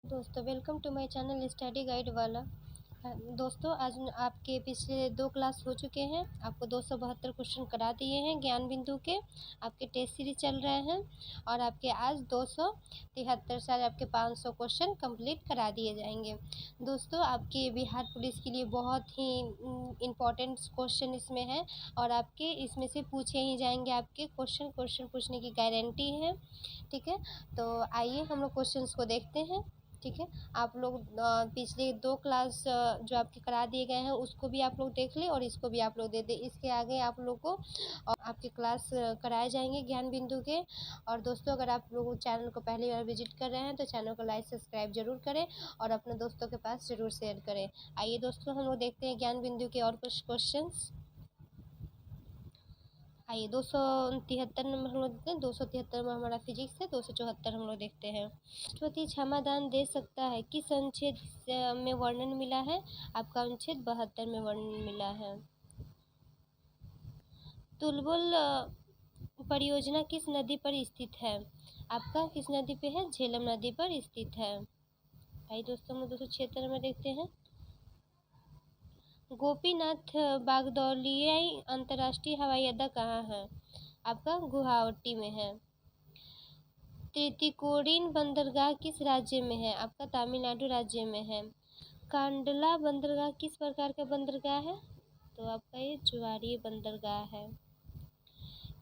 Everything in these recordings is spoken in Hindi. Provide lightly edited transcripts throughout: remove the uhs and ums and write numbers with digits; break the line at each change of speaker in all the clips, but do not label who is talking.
दोस्तों welcome to my channel study guide वाला। दोस्तों आज आपके पिछले 2 क्लास हो चुके हैं। आपको 272 क्वेश्चन करा दिए हैं ज्ञान बिंदु के। आपके टेस्ट सीरीज चल रहे हैं और आपके आज 273 साल आपके 500 क्वेश्चन कंप्लीट करा दिए जाएंगे। दोस्तों आपके बिहार पुलिस के लिए बहुत ही इम्पोर्टेंट क्वेश्चन इसमें है और आपके इसमें से पूछे ही जाएंगे। आपके क्वेश्चन पूछने की गारंटी है। ठीक है, तो आइए हम लोग क्वेश्चंस को देखते हैं। ठीक है, आप लोग पिछले 2 क्लास जो आपके करा दिए गए हैं उसको भी आप लोग देख लें और इसको भी आप लोग दे दें। इसके आगे आप लोग को आपके क्लास कराए जाएंगे ज्ञान बिंदु के। और दोस्तों अगर आप लोग चैनल को पहली बार विजिट कर रहे हैं तो चैनल को लाइक सब्सक्राइब जरूर करें और अपने दोस्तों के पास ज़रूर शेयर करें। आइए दोस्तों हम लोग देखते हैं ज्ञान बिंदु के और कुछ क्वेश्चंस। आइए 273 नंबर हम लोग देखते हैं। 273 में हमारा फिजिक्स है। 274 हम लोग देखते हैं। राष्ट्रपति क्षमादान दे सकता है किस अनुच्छेद में वर्णन मिला है? आपका अनुच्छेद 72 में वर्णन मिला है। तुलबुल परियोजना किस नदी पर स्थित है? आपका किस नदी पे है? झेलम नदी पर स्थित है। आइए दोस्तों हम 276 में देखते हैं। गोपीनाथ बागदौलियाई अंतर्राष्ट्रीय हवाई अड्डा कहाँ है? आपका गुवाहाटी में है। तूतीकोरिन बंदरगाह किस राज्य में है? आपका तमिलनाडु राज्य में है। कांडला बंदरगाह किस प्रकार का बंदरगाह है? तो आपका ये ज्वारीय बंदरगाह है।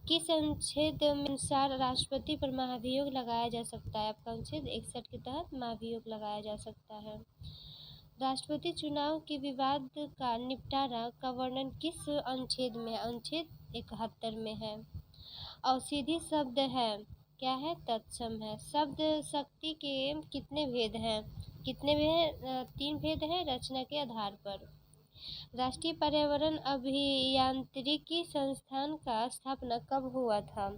किस अनुच्छेद में अनुसार राष्ट्रपति पर महाभियोग लगाया जा सकता है? आपका अनुच्छेद 61 के तहत महाभियोग लगाया जा सकता है। राष्ट्रपति चुनाव के विवाद का निपटारा का वर्णन किस अनुच्छेद में है? अनुच्छेद 71 में है। अवसिधि शब्द है क्या है? तत्सम है। शब्द शक्ति के कितने भेद हैं? कितने भेद? 3 भेद हैं रचना के आधार पर। राष्ट्रीय पर्यावरण अभियांत्रिकी संस्थान का स्थापना कब हुआ था?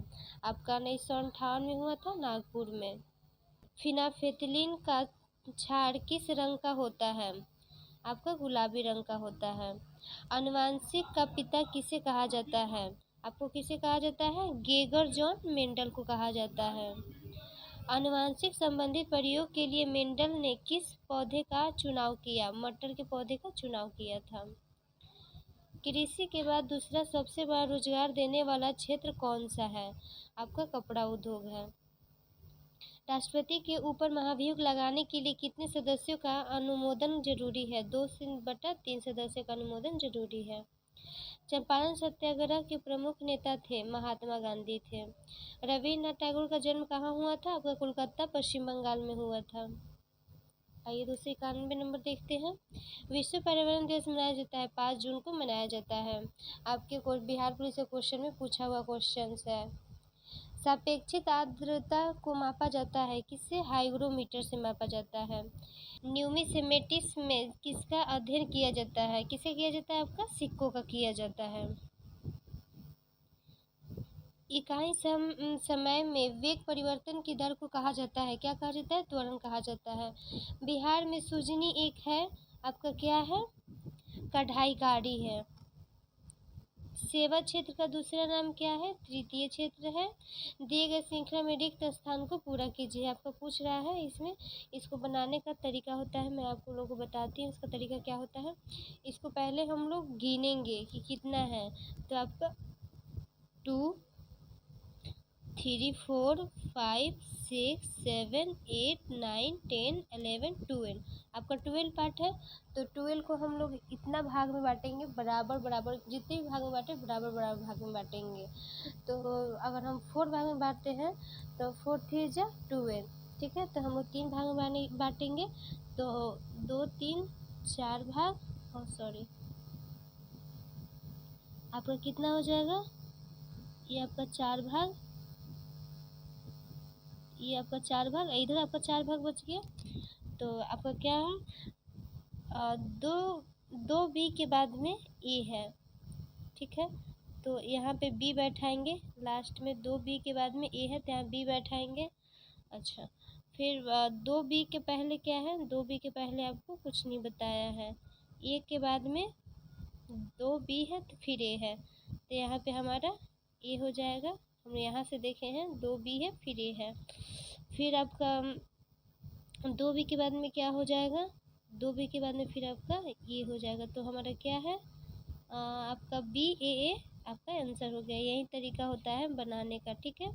आपका 1958 में हुआ था नागपुर में। फिनाफेथलीन का क्षार किस रंग का होता है? आपका गुलाबी रंग का होता है। आनुवंशिक का पिता किसे कहा जाता है? आपको किसे कहा जाता है? गेगर जॉन मेंडल को कहा जाता है। आनुवंशिक संबंधित प्रयोग के लिए मेंडल ने किस पौधे का चुनाव किया? मटर के पौधे का चुनाव किया था। कृषि के बाद दूसरा सबसे बड़ा रोजगार देने वाला क्षेत्र कौन सा है? आपका कपड़ा उद्योग है। राष्ट्रपति के ऊपर महाभियोग लगाने के लिए कितने सदस्यों का अनुमोदन जरूरी है? 2/3 सदस्यों का अनुमोदन जरूरी है। चंपारण सत्याग्रह के प्रमुख नेता थे? महात्मा गांधी थे। रविन्द्रनाथ टैगोर का जन्म कहाँ हुआ था? आपका कोलकाता पश्चिम बंगाल में हुआ था। आइए 291 नंबर देखते हैं। विश्व पर्यावरण दिवस मनाया जाता है 5 जून को मनाया जाता है। आपके बिहार पुलिस के क्वेश्चन में पूछा हुआ क्वेश्चन है। सापेक्षिक आर्द्रता को मापा जाता है किससे? हाइग्रोमीटर से मापा जाता है। न्यूमिसेमेटिक्स में किसका अध्ययन किया जाता है? किसे किया जाता है? आपका सिक्कों का किया जाता है। इकाई समय में वेग परिवर्तन की दर को कहा जाता है? क्या कहा जाता है? त्वरण कहा जाता है। बिहार में सुजनी एक है, आपका क्या है? कढ़ाई गाड़ी है। सेवा क्षेत्र का दूसरा नाम क्या है? तृतीय क्षेत्र है। दिए गए श्रृंखला में रिक्त स्थान को पूरा कीजिए। आपको पूछ रहा है इसमें। इसको बनाने का तरीका होता है, मैं आपको लोगों को बताती हूँ इसका तरीका क्या होता है। इसको पहले हम लोग गिनेंगे कि कितना है। तो आपका 2 3 4 5 6 7 8 9 10 11 12। आपका 12 पार्ट है। तो 12 को हम लोग इतना भाग में बांटेंगे, बराबर बराबर जितने भी भाग में बांटे बराबर बराबर भाग में बांटेंगे। तो अगर हम 4 भाग में बांटते हैं तो 4 3 जा 12। ठीक है, तो हम लोग 3 भाग में बांटेंगे तो 2 3 4 भाग और सॉरी आपका कितना हो जाएगा? ये आपका 4 भाग, ये आपका 4 भाग, इधर आपका 4 भाग बच गया। तो आपका क्या है, दो दो बी के बाद में ए है, ठीक है। तो यहाँ पे बी बैठाएंगे, लास्ट में 2b के बाद में ए है तो यहाँ बी बैठाएंगे। अच्छा, फिर 2b के पहले क्या है, 2b के पहले आपको कुछ नहीं बताया है। ए के बाद में 2b है तो फिर ए है, तो यहाँ पे हमारा ए हो जाएगा। हम यहाँ से देखे हैं 2b है फिर ए है। फिर आपका 2b के बाद में क्या हो जाएगा, 2b के बाद में फिर आपका ये हो जाएगा। तो हमारा क्या है, आपका BAA आपका आंसर हो गया। यही तरीका होता है बनाने का, ठीक है।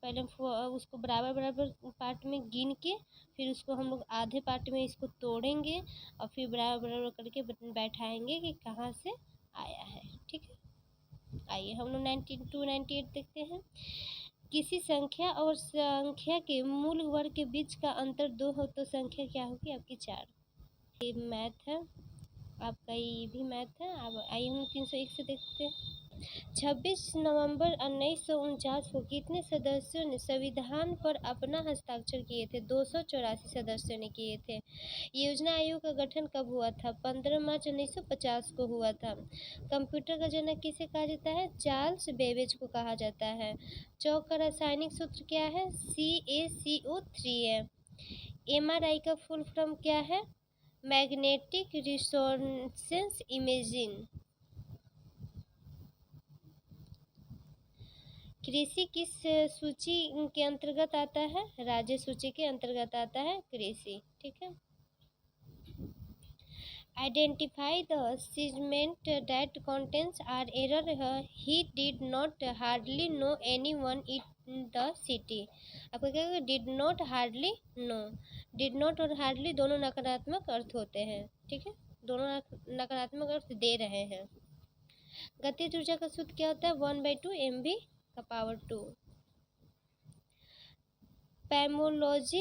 पहले उसको बराबर बराबर पार्ट में गिन के फिर उसको हम लोग आधे पार्ट में इसको तोड़ेंगे और फिर बराबर बराबर करके बैठाएंगे कि कहाँ से आया है, ठीक है। आइए हम लोग 92-98 देखते हैं। किसी संख्या और संख्या के मूल वर्ग के बीच का अंतर 2 हो तो संख्या क्या होगी आपकी 4। ये मैथ है आपका, ये भी मैथ है। अब आइए हम 301 से देखते हैं। 26 नवंबर 1949 को कितने सदस्यों ने संविधान पर अपना हस्ताक्षर किए थे। 284 सदस्यों ने किए थे। योजना आयोग का गठन कब हुआ था, 15 मार्च 1950 को हुआ था। कंप्यूटर का जनक किसे कहा जाता है, चार्ल्स बेबेज को कहा जाता है। चौक का रासायनिक सूत्र क्या है, CaCO3 है। MRI का फुल फॉर्म क्या है, मैग्नेटिक रिसोनेंस इमेजिंग। कृषि किस सूची के अंतर्गत आता है, राज्य सूची के अंतर्गत आता है कृषि, ठीक है। Identify the segment that contains our error. He did not hardly know anyone in the city. आपको क्या होगा, did not hardly know। did not और hardly दोनों नकारात्मक अर्थ होते हैं, ठीक है, दोनों नकारात्मक अर्थ दे रहे हैं। गतिज ऊर्जा का सूत्र क्या होता है, 1/2 mv का पावर 2। पैमोलॉजी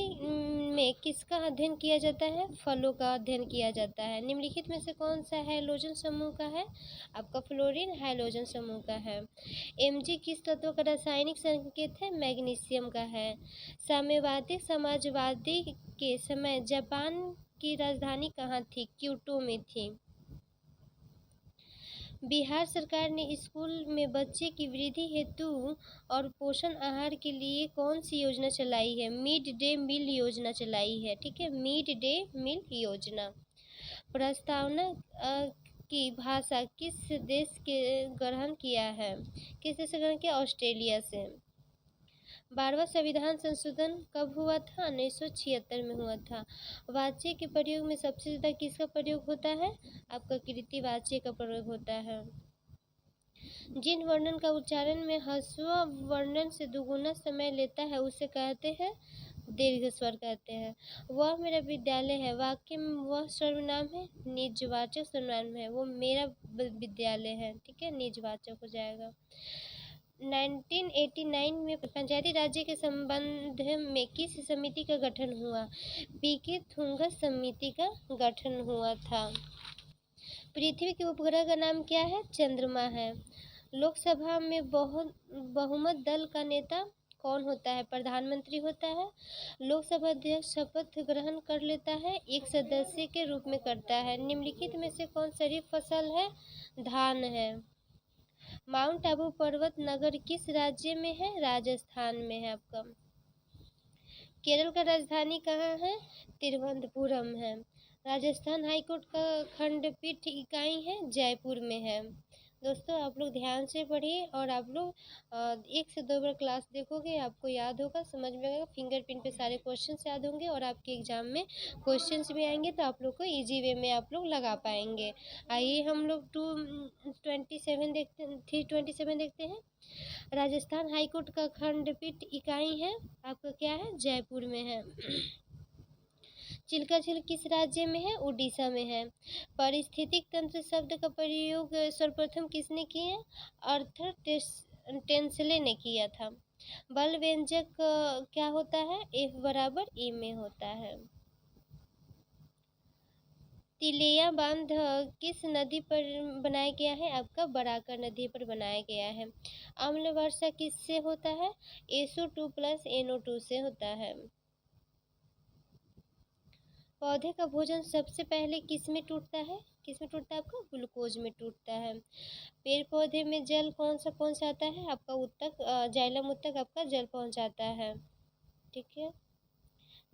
में किसका अध्ययन किया जाता है, फलों का अध्ययन किया जाता है। निम्नलिखित में से कौन सा हैलोजन समूह का है, आपका फ्लोरीन हैलोजन समूह का है। Mg किस तत्व का रासायनिक संकेत है, मैग्नीशियम का है। साम्यवादी समाजवादी के समय जापान की राजधानी कहाँ थी, क्योटो में थी। बिहार सरकार ने स्कूल में बच्चे की वृद्धि हेतु और पोषण आहार के लिए कौन सी योजना चलाई है, मिड डे मील योजना चलाई है, ठीक है, मिड डे मील योजना। प्रस्तावना की भाषा किस देश के ग्रहण किया है, किस देश से ग्रहण किया, ऑस्ट्रेलिया से। 12वां संविधान संशोधन कब हुआ था, 1976 में हुआ था। वाच्य के प्रयोग में सबसे ज़्यादा किसका प्रयोग होता है, आपका कृतिवाच्य का प्रयोग होता है। जिन वर्णन का उच्चारण में ह्रस्व वर्णन से दुगुना समय लेता है उसे कहते हैं दीर्घ स्वर कहते हैं। वह मेरा विद्यालय है, वाक्य में वह सर्वनाम है, निजवाचक सर्वनाम है, वो मेरा विद्यालय है, ठीक है, निजवाचक हो जाएगा। 1989 में पंचायती राज्य के संबंध में किस समिति का गठन हुआ, पीके थुंगा समिति का गठन हुआ था। पृथ्वी के उपग्रह का नाम क्या है, चंद्रमा है। लोकसभा में बहुमत दल का नेता कौन होता है, प्रधानमंत्री होता है। लोकसभा अध्यक्ष शपथ ग्रहण कर लेता है, एक सदस्य के रूप में करता है। निम्नलिखित में से कौन सी फसल है, धान है। माउंट आबू पर्वत नगर किस राज्य में है, राजस्थान में है आपका। केरल का राजधानी कहाँ है, तिरुवनंतपुरम है। राजस्थान हाईकोर्ट का खंडपीठ इकाई है, जयपुर में है। दोस्तों आप लोग ध्यान से पढ़िए और आप लोग 1 से 2 बार क्लास देखोगे आपको याद होगा, समझ में आएगा। फिंगरप्रिंट पे सारे क्वेश्चंस याद होंगे और आपके एग्जाम में क्वेश्चंस भी आएंगे तो आप लोग को इजी वे में आप लोग लगा पाएंगे। आइए हम लोग 327 देखते हैं। राजस्थान हाईकोर्ट का खंडपीठ इकाई है आपका क्या है, जयपुर में है। चिल्का झील किस राज्य में है, उड़ीसा में है। पारिस्थितिक तंत्र शब्द का प्रयोग सर्वप्रथम किसने किया, अर्थर टेंसले ने किया था। बल व्यंजक क्या होता है, F = A में होता है। तिलिया बांध किस नदी पर बनाया गया है? आपका बराकर नदी पर बनाया गया है। अम्ल वर्षा किससे होता है? SO2 प्लस NO2 से होता है। पौधे का भोजन सबसे पहले किस में टूटता है? किस में टूटता है? आपका ग्लूकोज में टूटता है। पेड़ पौधे में जल कौन सा पहुंचाता है? आपका उत्तक जाइलम उत्तक आपका जल पहुंचाता है। ठीक है।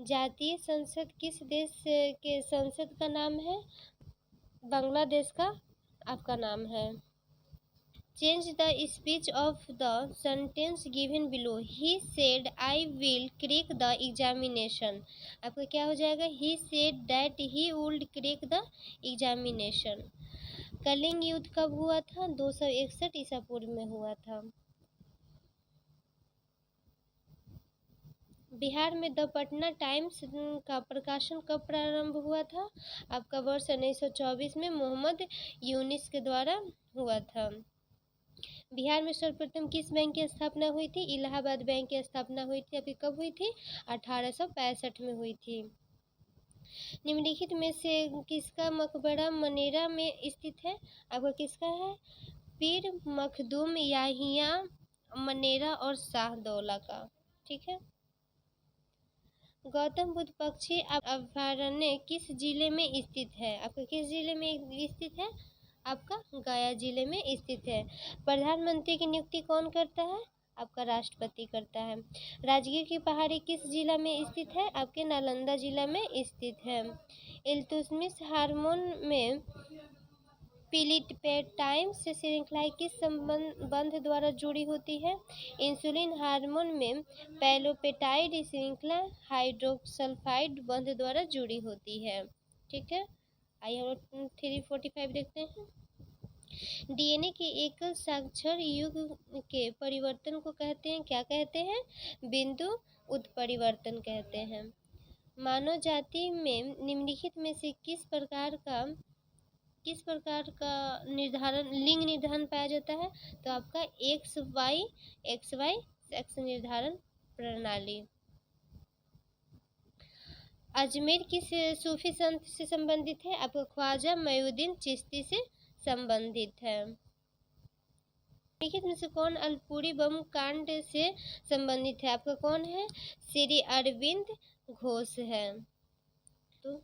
जातीय संसद किस देश के संसद का नाम है? बांग्लादेश का आपका नाम है। Change the speech of the sentence given below. He said I will crack the examination. आपका क्या हो जाएगा? He said that he would crack the examination. Kalinga युद्ध कब हुआ था? 261 ईसा पूर्व में हुआ था। बिहार में द पटना टाइम्स का प्रकाशन कब प्रारंभ हुआ था? आपका वर्ष 1924 में मोहम्मद यूनिस के द्वारा हुआ था। बिहार में सर्वप्रथम किस बैंक की स्थापना हुई थी? इलाहाबाद बैंक की स्थापना हुई थी। अभी कब हुई थी? 1865 में हुई थी। निम्नलिखित में से किसका मकबरा मनेरा में स्थित है? आपका किसका है? पीर मखदूम याहिया मनेरा और शाहदौला का। ठीक है। गौतम बुद्ध पक्षी अभयारण्य किस जिले में स्थित है? आपका किस जिले में स्थित है? आपका गया जिले में स्थित है। प्रधानमंत्री की नियुक्ति कौन करता है? आपका राष्ट्रपति करता है। राजगीर की पहाड़ी किस जिला में स्थित है? आपके नालंदा जिला में स्थित है। इल्तुतमिश हार्मोन में पिलिपेटाइम से श्रृंखलाएं किस संबंध द्वारा जुड़ी होती है? इंसुलिन हार्मोन में पैलोपेटाइड श्रृंखला हाइड्रोक्सल्फाइड बंध द्वारा जुड़ी होती है। ठीक है। आइए हम 345 देखते हैं। DNA के एकल साक्षर युग के परिवर्तन को कहते हैं, क्या कहते हैं? बिंदु उत्परिवर्तन कहते हैं। मानव जाति में निम्नलिखित में से किस प्रकार का लिंग निर्धारण पाया जाता है? तो आपका XY सेक्स निर्धारण प्रणाली। अजमेर किस सूफी संत से संबंधित है? आपका ख्वाजा मोइनुद्दीन चिश्ती से संबंधित है। निम्नलिखित में से कौन अल्पुरी बम कांड से संबंधित है? आपका कौन है? श्री अरविंद घोष है। तो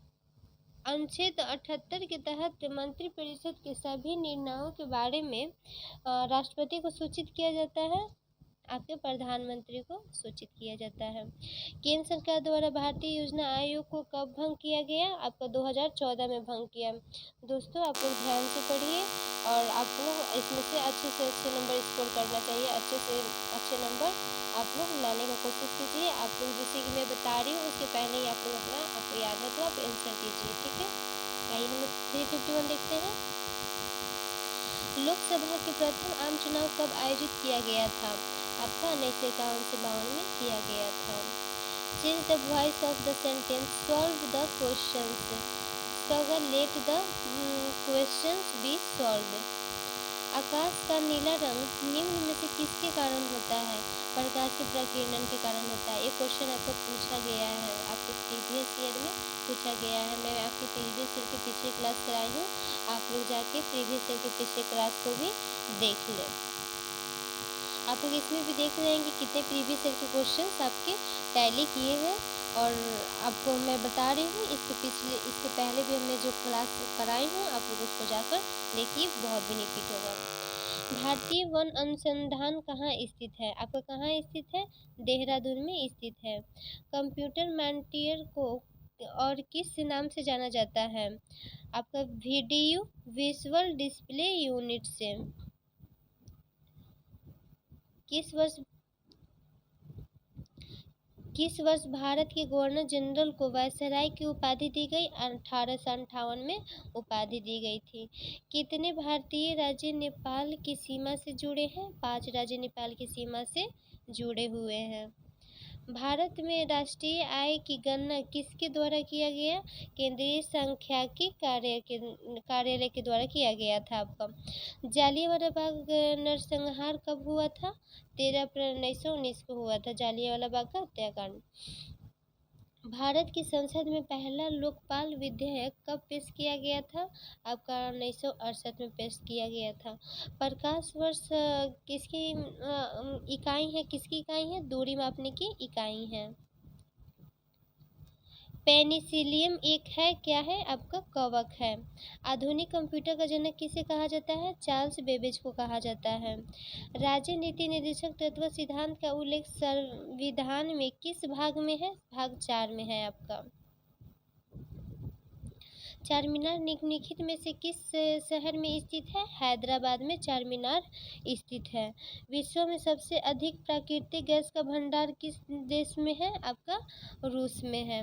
अनुच्छेद 78 के तहत मंत्रिपरिषद के सभी निर्णयों के बारे में राष्ट्रपति को सूचित किया जाता है। आपके प्रधानमंत्री को सूचित किया जाता है। केंद्र सरकार द्वारा भारतीय योजना आयोग को कब भंग किया गया? आपका 2014 में भंग किया। दोस्तों आप लोग ध्यान से पढ़िए और आप लोग इसमें से अच्छे नंबर स्कोर करना चाहिए। अच्छे से अच्छे नंबर आप लोग लाने का कोशिश कीजिए। आप लोग जैसे कि मैं बता रही हूँ उसके पहले ही आप लोग अपना आपको याद है तो आप आंसर कीजिए। ठीक है। आइए नंबर 351 देखते हैं। लोकसभा के प्रथम आम चुनाव कब आयोजित किया गया था? आपका 1951 से 52 में किया गया था। Change the voice of the sentence, solve the questions. इसका होगा let the questions be solve. आकाश का नीला रंग निम्न में से किसके कारण होता है? प्रकाश के प्रकीर्णन के कारण होता है। ये क्वेश्चन आपको पूछा गया है, आपके प्रीवियस ईयर में पूछा गया है। मैं आपके प्रीवियस ईयर की पिछली क्लास कराई हूँ, आप लोग जाके प्रीवियस ईयर की पिछले क्लास को भी देख लें। आप लोग इसमें भी देख रहे हैं कि कितने प्रीवियस ईयर के क्वेश्चन आपके टैली किए हैं और आपको मैं बता रही हूँ इसके पहले भी हमने जो क्लास कराई हूँ आप लोग उसको जाकर देखिए, बहुत बेनिफिट होगा। भारतीय वन अनुसंधान कहाँ स्थित है? आपका कहाँ स्थित है? देहरादून में स्थित है। कंप्यूटर मॉनिटर को और किस नाम से जाना जाता है? आपका वीडियो विजुअल डिस्प्ले यूनिट से। किस वर्ष भारत के गवर्नर जनरल को वायसराय की उपाधि दी गई? 1858 में उपाधि दी गई थी। कितने भारतीय राज्य नेपाल की सीमा से जुड़े हैं? 5 राज्य नेपाल की सीमा से जुड़े हुए हैं। भारत में राष्ट्रीय आय की गणना किसके द्वारा किया गया? केंद्रीय सांख्यिकी कार्यालय के द्वारा किया गया था। आपका जालियांवाला बाग नरसंहार कब हुआ था? 13 अप्रैल 1919 को हुआ था जालियांवाला बाग का हत्याकांड। भारत की संसद में पहला लोकपाल विधेयक कब पेश किया गया था? आपका 1968 में पेश किया गया था। प्रकाश वर्ष किसकी इकाई है? किसकी इकाई है? दूरी मापने की इकाई है। पेनिसिलियम एक है, क्या है? आपका कवक है। आधुनिक कंप्यूटर का जनक किसे कहा जाता है? चार्ल्स बेबेज को कहा जाता है। राज्य नीति निर्देशक तत्व सिद्धांत का उल्लेख संविधान में किस भाग में है? भाग 4 में है आपका। चारमीनार निम्नलिखित में से किस शहर में स्थित है? हैदराबाद में चारमीनार स्थित है। विश्व में सबसे अधिक प्राकृतिक गैस का भंडार किस देश में है? आपका रूस में है।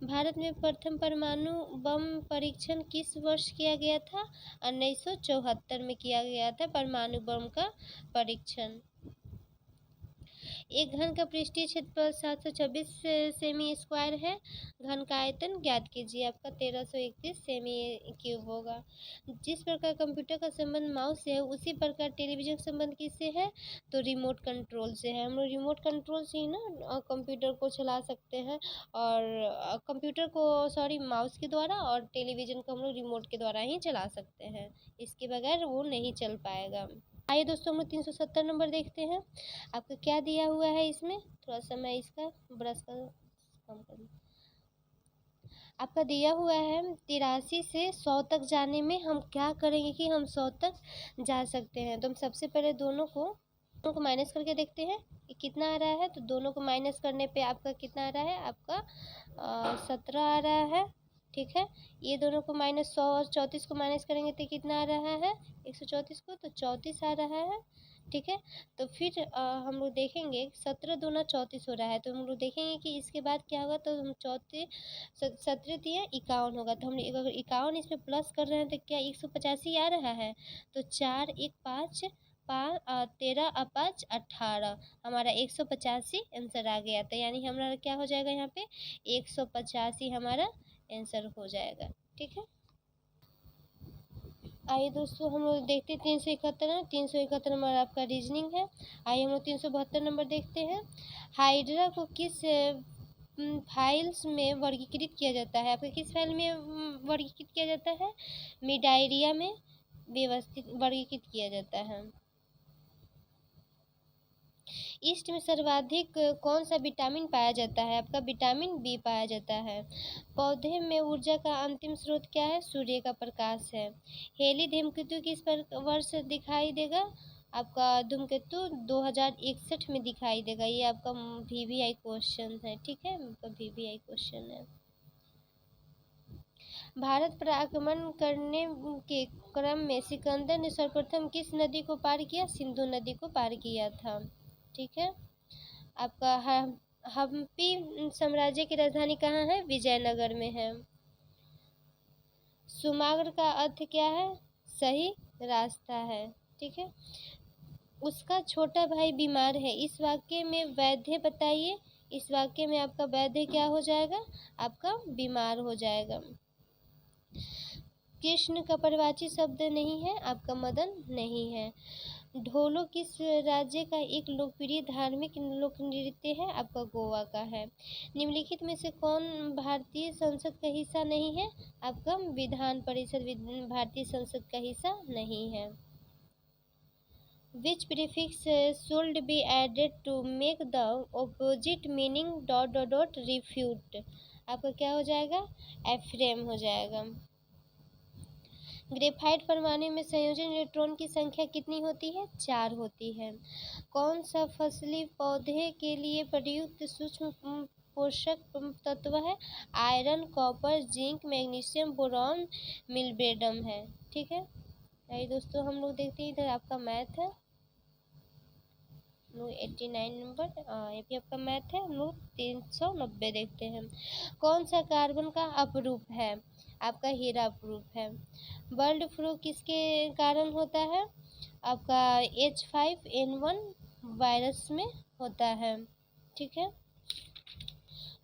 भारत में प्रथम परमाणु बम परीक्षण किस वर्ष किया गया था? 1974 में किया गया था परमाणु बम का परीक्षण। एक घन का पृष्ठीय क्षेत्रफल 726 सेमी स्क्वायर है। घन का आयतन ज्ञात कीजिए। आपका 1331 सेमी क्यूब होगा। जिस प्रकार कंप्यूटर का संबंध माउस से है उसी प्रकार टेलीविजन का संबंध किससे है? तो रिमोट कंट्रोल से है। हम लोग रिमोट कंट्रोल से ही ना कंप्यूटर को चला सकते हैं, और कंप्यूटर को माउस के द्वारा, और टेलीविजन को हम लोग रिमोट के द्वारा ही चला सकते हैं। इसके बगैर वो नहीं चल पाएगा। आइए दोस्तों, हम लोग 370 नंबर देखते हैं। आपका क्या दिया हुआ है इसमें? थोड़ा सा मैं इसका ब्रश का कम कर लूँ। आपका दिया हुआ है 83 से 100 तक जाने में हम क्या करेंगे कि हम 100 तक जा सकते हैं। तो हम सबसे पहले दोनों को माइनस करके देखते हैं कि कितना आ रहा है। तो दोनों को माइनस करने पे आपका कितना आ रहा है? आपका 17 आ रहा है। ठीक है, ये दोनों को -100 और 34 को माइनस करेंगे तो कितना आ रहा है? 134 को, तो 34 आ रहा है। ठीक है, तो फिर हम लोग देखेंगे 17 दूना 34 हो रहा है। तो हम लोग देखेंगे कि इसके बाद क्या होगा। तो हम 17 दिए 51 होगा। तो हम अगर 51 इसमें प्लस कर रहे हैं तो क्या 185 आ रहा है? तो 4 1 5 13 और 5 18, हमारा 185 आंसर आ गया। तो यानी हमारा क्या हो जाएगा? यहाँ पे 185 हमारा आंसर हो जाएगा। ठीक है, आइए दोस्तों हम लोग देखते हैं 371 नंबर आपका रीजनिंग है। आइए हम लोग 372 नंबर देखते हैं। हाइड्रा को किस फाइल्स में वर्गीकृत किया जाता है? आपका किस फाइल में वर्गीकृत किया जाता है? मिडाइरिया में व्यवस्थित वर्गीकृत किया जाता है। ईस्ट में सर्वाधिक कौन सा विटामिन पाया जाता है? आपका विटामिन बी पाया जाता है। पौधे में ऊर्जा का अंतिम स्रोत क्या है? सूर्य का प्रकाश है। हेली धूमकेतु किस वर्ष दिखाई देगा? आपका धूमकेतु 2061 में दिखाई देगा। ये आपका VVI क्वेश्चन है। ठीक है, आपका VVI क्वेश्चन है। भारत पर आक्रमण करने के क्रम में सिकंदर ने सर्वप्रथम किस नदी को पार किया? सिंधु नदी को पार किया था। ठीक है, आपका हम्पी साम्राज्य की राजधानी कहाँ है? विजयनगर में है। सुमार्ग का अर्थ क्या है? सही रास्ता है। ठीक है, उसका छोटा भाई बीमार है। इस वाक्य में वैद्य बताइए। इस वाक्य में आपका वैद्य क्या हो जाएगा? आपका बीमार हो जाएगा। कृष्ण का परिवाची शब्द नहीं है, आपका मदन नहीं है। ढोलो किस राज्य का एक लोकप्रिय धार्मिक लोक नृत्य है? आपका गोवा का है। निम्नलिखित में से कौन भारतीय संसद का हिस्सा नहीं है? आपका विधान परिषद भारतीय संसद का हिस्सा नहीं है। Which prefix should be added to make the opposite meaning ... refute? आपका क्या हो जाएगा? एफ्रेम हो जाएगा। ग्रेफाइट परमाणु में संयोजन इलेक्ट्रॉन की संख्या कितनी होती है? 4 होती है। कौन सा फसली पौधे के लिए प्रयुक्त सूक्ष्म पोषक तत्व है? Iron, copper, zinc, magnesium, boron, molybdenum है। ठीक है, आइए दोस्तों हम लोग देखते हैं इधर आपका मैथ है। 89 नंबर ये भी आपका मैथ है। हम लोग 390 देखते हैं। कौन सा कार्बन का अपरूप है? आपका हीरा अपरूप है। बर्ड फ्लू किसके कारण होता है? आपका H5N1 वायरस में होता है। ठीक है,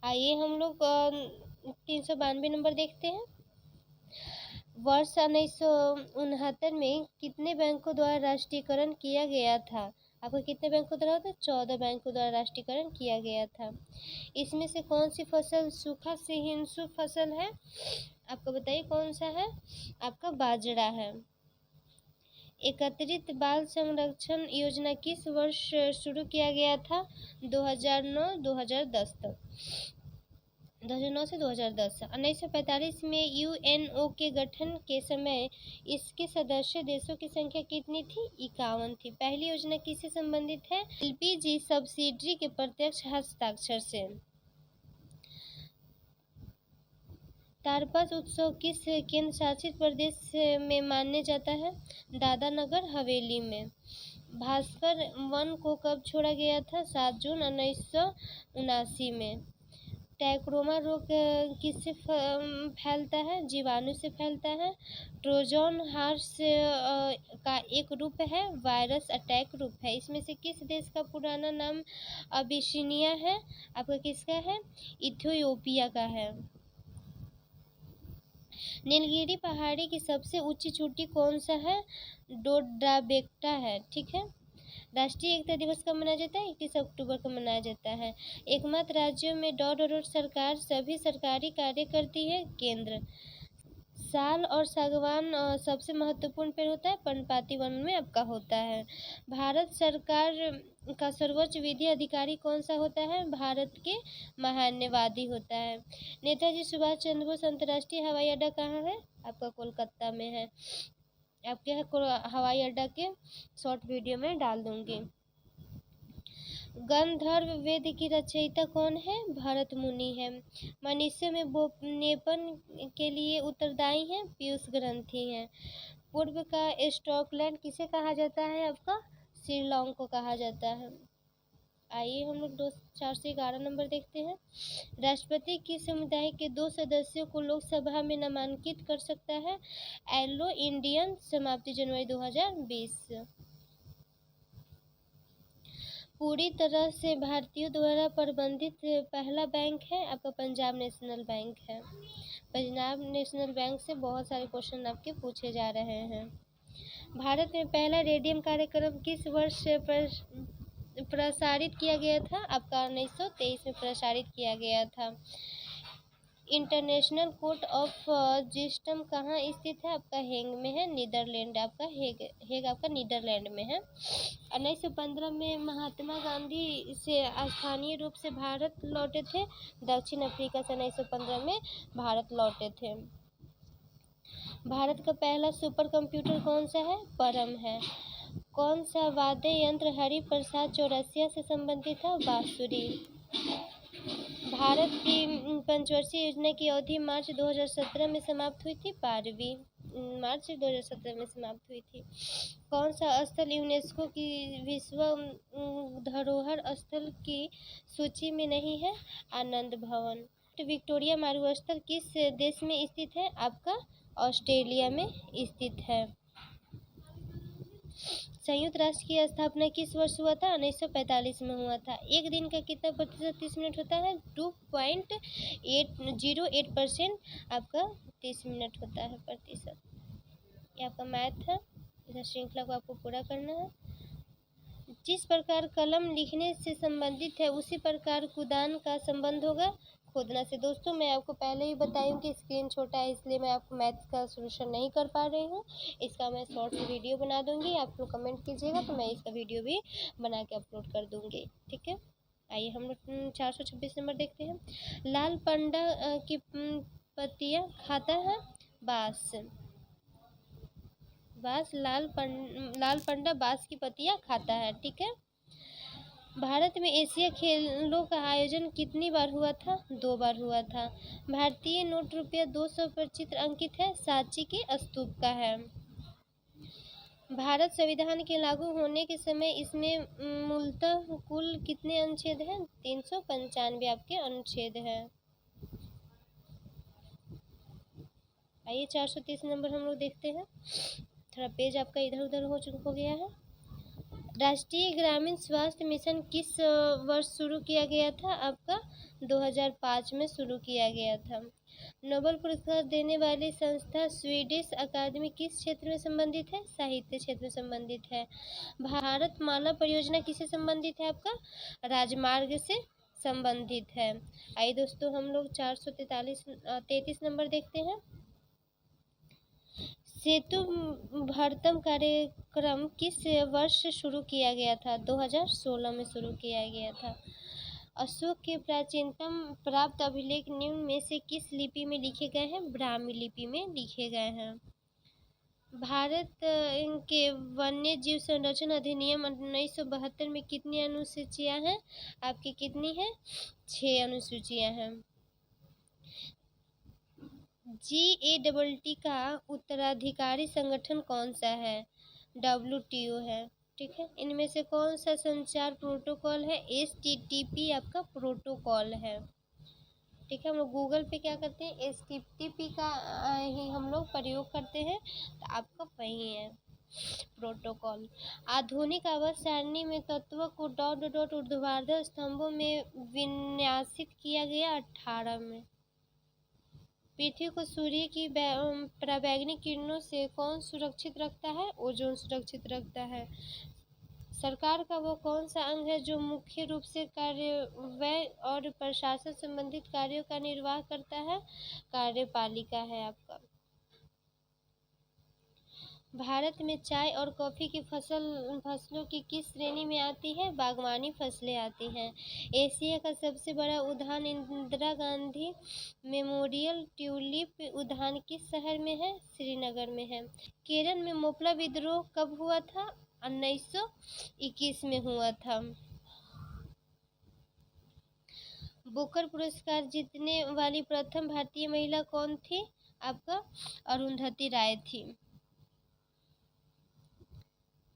आइए हम लोग 392 नंबर देखते हैं। वर्ष 1969 में कितने बैंकों द्वारा राष्ट्रीयकरण किया गया था? आपका कितने बैंकों द्वारा होता है? 14 बैंकों द्वारा राष्ट्रीयकरण किया गया था। इसमें से कौन सी फसल सूखा से हिंसू फसल है? आपको बताइए कौन सा है? आपका बाजरा है। एकत्रित बाल संरक्षण योजना किस वर्ष शुरू किया गया था? 2009 तक, 2009 से 2010। 1945 में यूएनओ के गठन के समय इसके सदस्य देशों की संख्या कितनी थी? 51 थी। पहली योजना किससे संबंधित है? एलपीजी सब्सिडी के प्रत्यक्ष हस्ताक्षर से। तारपस उत्सव किस केंद्र शासित प्रदेश में मान्य जाता है? दादरा नगर हवेली में। भास्कर वन को कब छोड़ा गया था? 7 जून 1979 में। टैक्रोमा रोग किससे फैलता है? जीवाणु से फैलता है। ट्रोजन हॉर्स का एक रूप है, वायरस अटैक रूप है। इसमें से किस देश का पुराना नाम अबिसिनिया है? आपका किसका है? इथियोपिया का है। नीलगिरी पहाड़ी की सबसे ऊंची चोटी कौन सा है? डोड्राबेक्टा है। ठीक है। राष्ट्रीय एकता दिवस कब मनाया जाता है? 21 अक्टूबर को मनाया जाता है। एकमात्र राज्यों में डॉट सरकार सभी सरकारी कार्य करती है, केंद्र। साल और सागवान सबसे महत्वपूर्ण पेड़ होता है, पर्णपाती वन में आपका होता है। भारत सरकार का सर्वोच्च विधि अधिकारी कौन सा होता है? भारत के महान्यवादी होता है। नेताजी सुभाष चंद्र बोस अंतर्राष्ट्रीय हवाई अड्डा कहाँ है? आपका कोलकाता में है। आपके हवाई अड्डा के शॉर्ट वीडियो में डाल दूंगी। गंधर्व वेद की रचयिता कौन है? भरत मुनि है। मनुष्य में बोपनेपन के लिए उत्तरदायी है, पीयूष ग्रंथि है। पूर्व का स्कॉटलैंड किसे कहा जाता है? आपका शिलोंग को कहा जाता है। आइए हम लोग 411 नंबर देखते हैं। राष्ट्रपति किस समुदाय के 2 सदस्यों को लोकसभा में नामांकित कर सकता है? Anglo Indian. समाप्ति जनवरी 2020। पूरी तरह से भारतीयों द्वारा प्रबंधित पहला बैंक है आपका पंजाब नेशनल बैंक है। पंजाब नेशनल बैंक से बहुत सारे क्वेश्चन आपके पूछे जा रहे हैं। भारत में पहला रेडियम कार्यक्रम किस वर्ष प्रसारित किया गया था? आपका 1923 में प्रसारित किया गया था। इंटरनेशनल कोर्ट ऑफ जस्टिस कहाँ स्थित है? आपका हेग में है, नीदरलैंड। आपका हेग आपका नीदरलैंड में है। 1915 में महात्मा गांधी से स्थानीय रूप से भारत लौटे थे, दक्षिण अफ्रीका से 1915 में भारत लौटे थे। भारत का पहला सुपर कंप्यूटर कौन सा है? परम है। कौन सा वाद्य यंत्र हरिप्रसाद चौरसिया से संबंधित था? बांसुरी। भारत की पंचवर्षीय योजना की अवधि मार्च 2017 में समाप्त हुई थी, 12वीं मार्च 2017 में समाप्त हुई थी। कौन सा स्थल यूनेस्को की विश्व धरोहर स्थल की सूची में नहीं है? आनंद भवन। विक्टोरिया मरुस्थल किस देश में स्थित है? आपका ऑस्ट्रेलिया में स्थित है। संयुक्त राष्ट्र की स्थापना किस वर्ष हुआ था? 1945 में हुआ था। एक दिन का कितना प्रतिशत 30 मिनट होता है? 2.808% आपका 30 मिनट होता है प्रतिशत। ये आपका मैथ है। इस श्रृंखला को आपको पूरा करना है। जिस प्रकार कलम लिखने से संबंधित है उसी प्रकार कुदान का संबंध होगा खोदना से। दोस्तों मैं आपको पहले ही बताई हूँ कि स्क्रीन छोटा है इसलिए मैं आपको मैथ्स का सोल्यूशन नहीं कर पा रही हूँ। इसका मैं शॉर्ट वीडियो बना दूंगी, आप लोग कमेंट कीजिएगा तो मैं इसका वीडियो भी बना के अपलोड कर दूंगी। ठीक है। आइए हम लोग 426 नंबर देखते हैं। लाल पंडा की पत्तियाँ खाता है? बांस। लाल पंडा बांस की पत्तियाँ खाता है। ठीक है। भारत में एशिया खेलों का आयोजन कितनी बार हुआ था? 2 बार हुआ था। भारतीय नोट रुपया 200 पर चित्र अंकित है, सांची के स्तूप का है। भारत संविधान के लागू होने के समय इसमें मूलतः कुल कितने अनुच्छेद हैं? 395 आपके अनुच्छेद हैं। आइए 430 नंबर हम लोग देखते हैं। थोड़ा पेज आपका इधर उधर हो गया है। राष्ट्रीय ग्रामीण स्वास्थ्य मिशन किस वर्ष शुरू किया गया था? आपका 2005 में शुरू किया गया था। नोबेल पुरस्कार देने वाली संस्था स्वीडिश अकादमी किस क्षेत्र में संबंधित है? साहित्य क्षेत्र में संबंधित है। भारत माला परियोजना किससे संबंधित है? आपका राजमार्ग से संबंधित है। आइए दोस्तों हम लोग 433 नंबर देखते हैं। सेतु भारतम कार्यक्रम किस वर्ष शुरू किया गया था? 2016 में शुरू किया गया था। अशोक के प्राचीनतम प्राप्त अभिलेख निम्न में से किस लिपि में लिखे गए हैं? ब्राह्मी लिपि में लिखे गए हैं। भारत के वन्य जीव संरक्षण अधिनियम 1972 में कितनी अनुसूचियां हैं? आपकी कितनी है? 6 अनुसूचियां हैं। GATT का उत्तराधिकारी संगठन कौन सा है? WTO है। ठीक है, इनमें से कौन सा संचार प्रोटोकॉल है? HTTP आपका प्रोटोकॉल है। ठीक है, हम लोग गूगल पे क्या करते हैं? HTTP का ही हम लोग प्रयोग करते हैं, तो आपका वही है प्रोटोकॉल। आधुनिक आवास सारणी में तत्वों को डॉट डॉट ऊर्ध्वाधर स्तंभों में विन्यासित किया गया। 18 में। पृथ्वी को सूर्य की पराबैंगनी किरणों से कौन सुरक्षित रखता है? ओजोन सुरक्षित रखता है। सरकार का वो कौन सा अंग है जो मुख्य रूप से कार्यव्यय और प्रशासन संबंधित कार्यों का निर्वाह करता है? कार्यपालिका है आपका। भारत में चाय और कॉफी की फसलों की किस श्रेणी में आती है? बागवानी फसलें आती हैं। एशिया का सबसे बड़ा उद्यान इंदिरा गांधी मेमोरियल ट्यूलिप उद्यान किस शहर में है? श्रीनगर में है। केरल में मोपला विद्रोह कब हुआ था? 1921 में हुआ था। बुकर पुरस्कार जीतने वाली प्रथम भारतीय महिला कौन थी? आपका अरुंधति राय थी।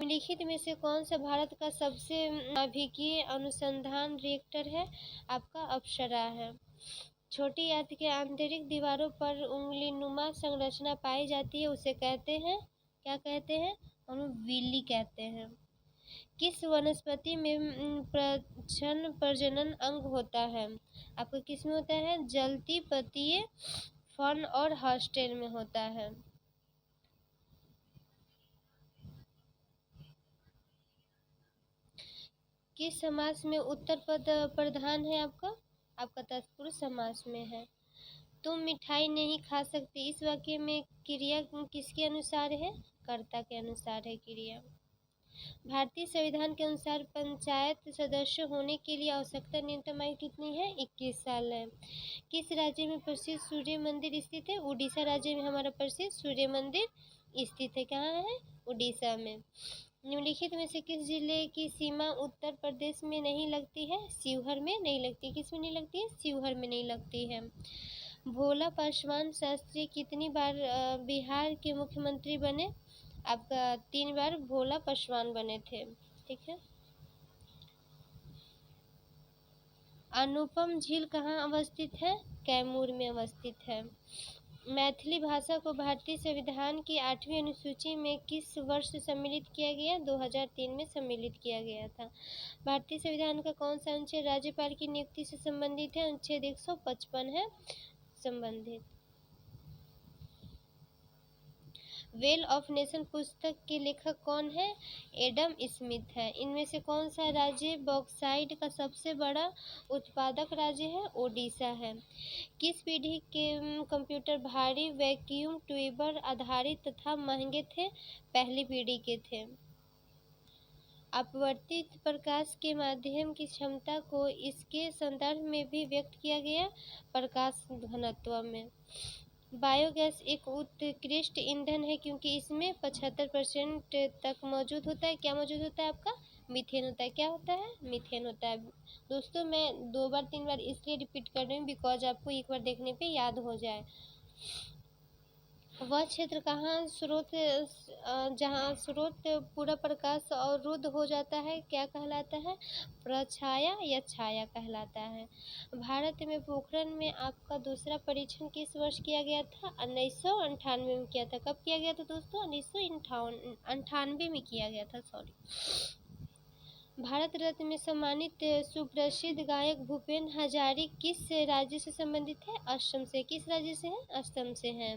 निम्नलिखित में से कौन सा भारत का सबसे नाभिकीय अनुसंधान रिएक्टर है? आपका अप्सरा है। छोटी आंत के आंतरिक दीवारों पर उंगलीनुमा संरचना पाई जाती है, उसे कहते हैं, क्या कहते हैं? हम विली कहते हैं। किस वनस्पति में प्रजनन अंग होता है? आपका किस में होता है? जलती पत्तीय, फर्न और हॉस्टेल में होता है। किस समास में उत्तर पद प्रधान है? आपका तत्पुरुष समास में है। तुम मिठाई नहीं खा सकते, इस वाक्य में क्रिया किसके अनुसार है? कर्ता के अनुसार है क्रिया। भारतीय संविधान के अनुसार पंचायत सदस्य होने के लिए आवश्यकता न्यूनतम आयु कितनी है? 21 साल है। किस राज्य में प्रसिद्ध सूर्य मंदिर स्थित है? उड़ीसा राज्य में हमारा प्रसिद्ध सूर्य मंदिर स्थित है। कहाँ है? उड़ीसा में। निम्नलिखित में से किस जिले की सीमा उत्तर प्रदेश में नहीं लगती है? शिवहर में नहीं लगती। किस में नहीं लगती है? शिवहर में नहीं लगती है। भोला पासवान शास्त्री कितनी बार बिहार के मुख्यमंत्री बने? आपका 3 बार भोला पासवान बने थे। ठीक है। अनुपम झील कहाँ अवस्थित है? कैमूर में अवस्थित है। मैथिली भाषा को भारतीय संविधान की 8वीं अनुसूची में किस वर्ष सम्मिलित किया गया? 2003 में सम्मिलित किया गया था। भारतीय संविधान का कौन सा अनुच्छेद राज्यपाल की नियुक्ति से संबंधित है? अनुच्छेद 155 है संबंधित। वेल ऑफ नेशन पुस्तक के लेखक कौन है? एडम स्मिथ है। इनमें से कौन सा राज्य बॉक्साइट का सबसे बड़ा उत्पादक राज्य है? ओडिशा है। किस पीढ़ी के कंप्यूटर भारी वैक्यूम ट्यूबर आधारित तथा महंगे थे? पहली पीढ़ी के थे। अपवर्तित प्रकाश के माध्यम की क्षमता को इसके संदर्भ में भी व्यक्त किया गया, प्रकाश घनत्व में। बायोगैस एक उत्कृष्ट ईंधन है क्योंकि इसमें 75% तक मौजूद होता है। क्या मौजूद होता है? आपका मीथेन होता है। क्या होता है? मीथेन होता है। दोस्तों मैं 2 बार 3 बार इसलिए रिपीट कर रही हूँ बिकॉज आपको एक बार देखने पे याद हो जाए। वह क्षेत्र जहाँ स्रोत पूरा प्रकाश अवरुद्ध हो जाता है क्या कहलाता है? प्रछाया या छाया कहलाता है। भारत में पोखरण में आपका दूसरा परीक्षण किस वर्ष किया गया था? 1998 में किया था। कब किया गया था दोस्तों? 1998 में किया गया था। सॉरी। भारत रत्न में सम्मानित सुप्रसिद्ध गायक भूपेन हजारिका किस राज्य से संबंधित है? असम से। किस राज्य से है? असम से है।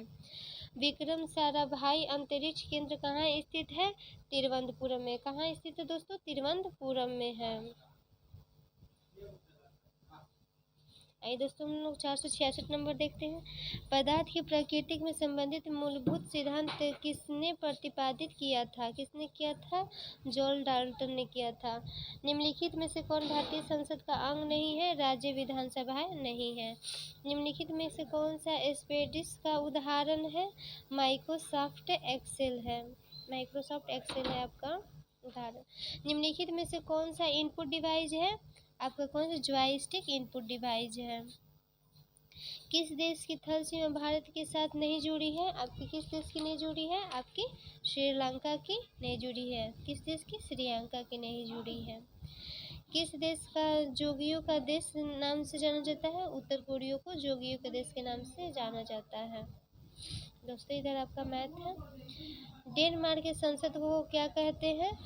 विक्रम साराभाई अंतरिक्ष केंद्र कहाँ स्थित है? तिरुवनंतपुरम में। कहाँ स्थित है दोस्तों? तिरुवनंतपुरम में है। आइए दोस्तों हम लोग 466 नंबर देखते हैं। पदार्थ की प्रकृति में संबंधित मूलभूत सिद्धांत किसने प्रतिपादित किया था? किसने किया था? जॉन डाल्टन ने किया था। निम्नलिखित में से कौन भारतीय संसद का अंग नहीं है? राज्य विधानसभाएं नहीं है। निम्नलिखित में से कौन सा स्प्रेडशीट का उदाहरण है? माइक्रोसॉफ्ट एक्सेल है। माइक्रोसॉफ्ट एक्सेल है आपका उदाहरण। निम्नलिखित में से कौन सा इनपुट डिवाइस है? आपका कौन सा जॉयस्टिक इनपुट डिवाइस है। किस देश की थल सीमा भारत के साथ नहीं जुड़ी है? आपकी किस देश की नहीं जुड़ी है? आपकी श्रीलंका की नहीं जुड़ी है। किस देश की? श्रीलंका की नहीं जुड़ी है। किस देश का जोगियों का देश नाम से जाना जाता है? उत्तर कोरिया को जोगियों के देश के नाम से जाना जाता है। दोस्तों इधर आपका मैथ है। डेनमार्क के संसद को क्या कहते हैं?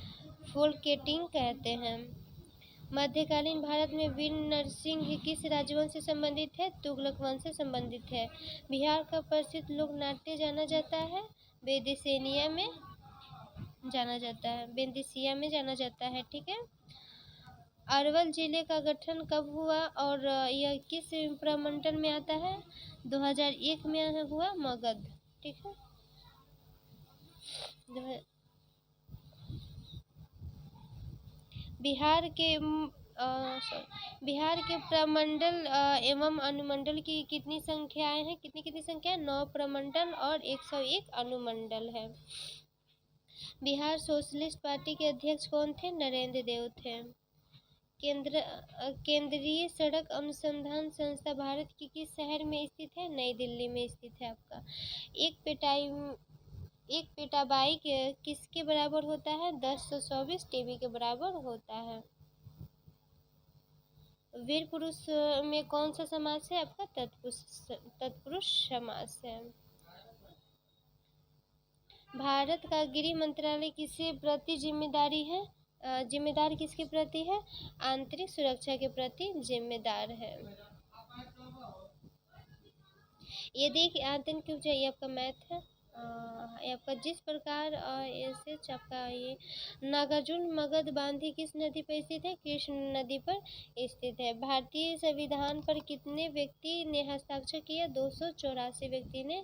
फोल्केटिंग कहते हैं। मध्यकालीन भारत में वीर नरसिंह किस राजवंश से संबंधित है? तुगलक वंश से संबंधित है। बिहार का प्रसिद्ध लोक नाट्य जाना जाता है? बेदिसिया में जाना जाता है। बेदिसिया में जाना जाता है। ठीक है। अरवल जिले का गठन कब हुआ और यह किस प्रमंडल में आता है? 2001 में हुआ मगध। ठीक है। बिहार के प्रमंडल एवं अनुमंडल की कितनी संख्याएं हैं? कितनी संख्या? 9 प्रमंडल और 101 अनुमंडल है। बिहार सोशलिस्ट पार्टी के अध्यक्ष कौन थे? नरेंद्र देव थे। केंद्रीय सड़क अनुसंधान संस्था भारत की किस शहर में स्थित है? नई दिल्ली में स्थित है आपका। एक पेटाबाइट किसके बराबर होता है? 1024 टीबी के बराबर होता है। वीर पुरुष में कौन सा समास है? आपका तत्पुरुष समास है। भारत का गृह मंत्रालय किसके प्रति जिम्मेदारी है? जिम्मेदार किसके प्रति है? आंतरिक सुरक्षा के प्रति जिम्मेदार है। ये देखिए आतंक क्यों चाहिए? आपका मैथ है। आपका जिस प्रकार ऐसे आपका ये नागार्जुन मगध बांधी किस नदी पर स्थित है? कृष्ण नदी पर स्थित है। भारतीय संविधान पर कितने व्यक्ति ने हस्ताक्षर किया? 284 व्यक्ति ने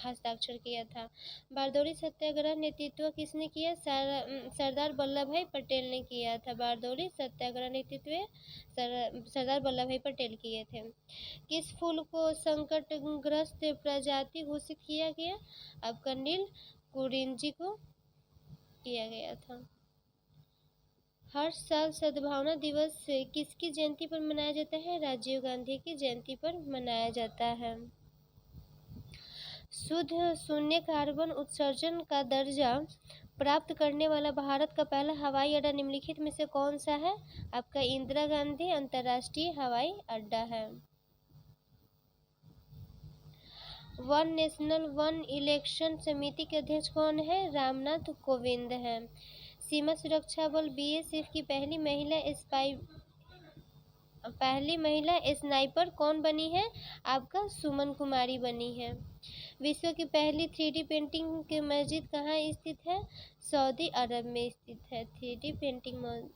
हस्ताक्षर किया था। बारदौली सत्याग्रह नेतृत्व किसने किया? सरदार वल्लभ भाई पटेल ने किया था। बारदौली सत्याग्रह नेतृत्व सरदार वल्लभ भाई पटेल किए थे। किस फूल को संकटग्रस्त प्रजाति घोषित किया गया? आपका नील कुरिंजी को किया गया था। हर साल सद्भावना दिवस किसकी जयंती पर मनाया जाता है? राजीव गांधी की जयंती पर मनाया जाता है। शुद्ध शून्य कार्बन उत्सर्जन का दर्जा प्राप्त करने वाला भारत का पहला हवाई अड्डा निम्नलिखित में से कौन सा है? आपका इंदिरा गांधी अंतर्राष्ट्रीय हवाई अड्डा है। वन नेशनल वन इलेक्शन समिति के अध्यक्ष कौन है? रामनाथ कोविंद है। सीमा सुरक्षा बल बीएसएफ की पहली महिला स्नाइपर कौन बनी है? आपका सुमन कुमारी बनी है। विश्व की पहली 3D पेंटिंग की मस्जिद कहाँ स्थित है? सऊदी अरब में स्थित है 3D पेंटिंग मस्जिद।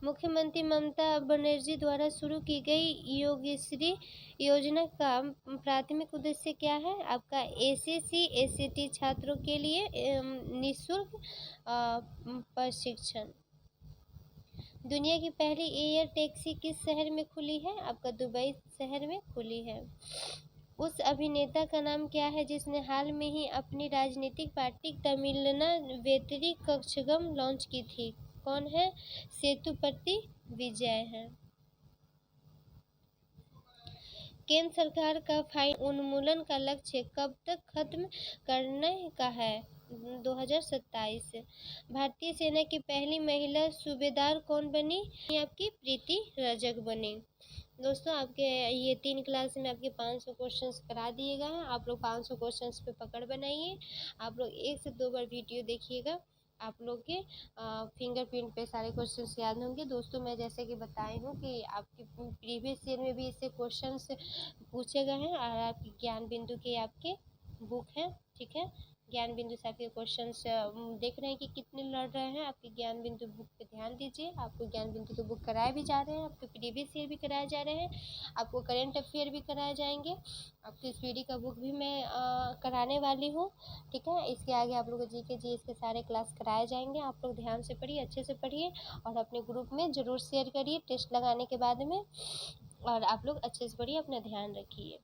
मुख्यमंत्री ममता बनर्जी द्वारा शुरू की गई योगश्री योजना का प्राथमिक उद्देश्य क्या है? आपका एसएससी एसटी छात्रों के लिए निःशुल्क प्रशिक्षण। दुनिया की पहली एयर टैक्सी किस शहर में खुली है? आपका दुबई शहर में खुली है। उस अभिनेता का नाम क्या है जिसने हाल में ही अपनी राजनीतिक पार्टी तमिलना वेत्री कक्षगम लॉन्च की थी? कौन है? सेतुपति विजय है। केंद्र सरकार का फाइन उन्मूलन का लक्ष्य कब तक खत्म करने का है? 2027। भारतीय सेना की पहली महिला सूबेदार कौन बनी? आपकी प्रीति रजक बनी। दोस्तों आपके ये 3 क्लास में आपके 500 क्वेश्चंस करा दिए गए हैं। आप लोग 500 क्वेश्चंस पे पकड़ बनाइए। आप लोग 1 से 2 बार वीडियो देखिएगा। आप लोग के फिंगरप्रिंट पे सारे क्वेश्चंस याद होंगे। दोस्तों मैं जैसे कि बताई हूँ कि आपकी प्रीवियस ईयर में भी इससे क्वेश्चंस पूछे गए हैं और आपकी ज्ञान बिंदु की आपके बुक है, ठीक है। ज्ञान बिंदु से आपके क्वेश्चंस देख रहे हैं कि कितने लड़ रहे हैं। आपकी ज्ञान बिंदु बुक पे ध्यान दीजिए। आपको ज्ञान बिंदु के बुक कराए भी जा रहे हैं, आपके प्रीवियस ईयर भी कराए जा रहे हैं, आपको करेंट अफेयर भी कराए जाएंगे, आपकी स्पीडी का बुक भी मैं कराने वाली हूँ, ठीक है। इसके आगे आप लोग को जीके जी इसके सारे क्लास कराए जाएंगे। आप लोग ध्यान से पढ़िए, अच्छे से पढ़िए और अपने ग्रुप में ज़रूर शेयर करिए टेस्ट लगाने के बाद में। और आप लोग अच्छे से पढ़िए, अपना ध्यान रखिए।